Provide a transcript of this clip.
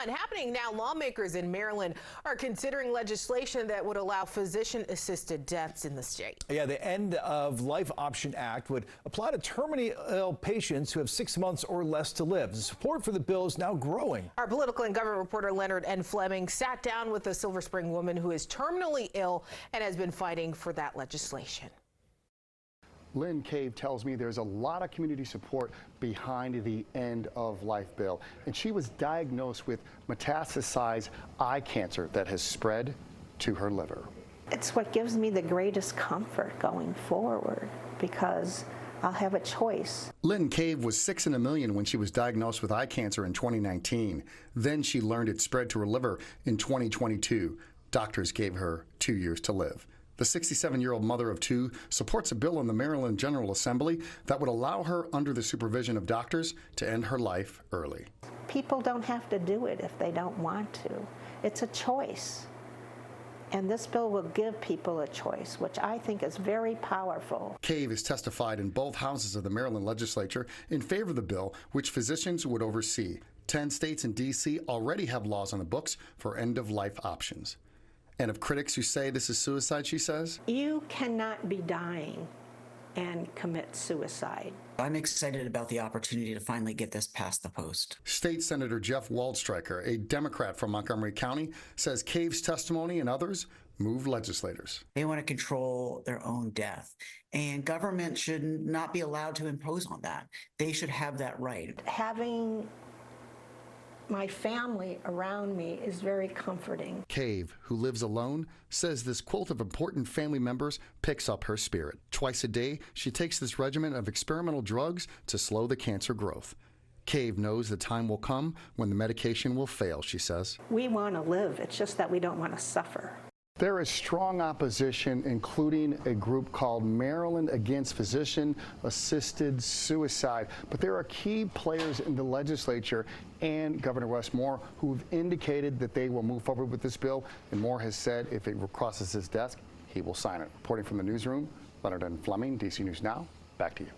And happening now, lawmakers in Maryland are considering legislation that would allow physician-assisted deaths in the state. Yeah, the End of Life Option Act would apply to terminally ill patients who have 6 months or less to live. The support for the bill is now growing. Our political and government reporter Leonard N. Fleming sat down with a Silver Spring woman who is terminally ill and has been fighting for that legislation. Lynn Cave tells me there's a lot of community support behind the End of Life bill. And she was diagnosed with metastasized eye cancer that has spread to her liver. It's what gives me the greatest comfort going forward because I'll have a choice. Lynn Cave was 6 in a million when she was diagnosed with eye cancer in 2019. Then she learned it spread to her liver in 2022. Doctors gave her 2 years to live. The 67-year-old mother of 2 supports a bill in the Maryland General Assembly that would allow her, under the supervision of doctors, to end her life early. People don't have to do it if they don't want to. It's a choice. And this bill will give people a choice, which I think is very powerful. Cave has testified in both houses of the Maryland legislature in favor of the bill, which physicians would oversee. 10 states and D.C. already have laws on the books for end-of-life options. And of critics who say this is suicide, she says, you cannot be dying and commit suicide. I'm excited about the opportunity to finally get this past the post. State Senator Jeff Waldstreicher, a Democrat from Montgomery County, says Cave's testimony and others move legislators. They want to control their own death, and government should not be allowed to impose on that. They should have that right. Having my family around me is very comforting. Cave, who lives alone, says this quilt of important family members picks up her spirit. Twice a day, she takes this regimen of experimental drugs to slow the cancer growth. Cave knows the time will come when the medication will fail, she says. We want to live, it's just that we don't want to suffer. There is strong opposition, including a group called Maryland Against Physician-Assisted Suicide. But there are key players in the legislature and Governor Wes Moore who've indicated that they will move forward with this bill. And Moore has said if it crosses his desk, he will sign it. Reporting from the newsroom, Leonard N. Fleming, DC News Now. Back to you.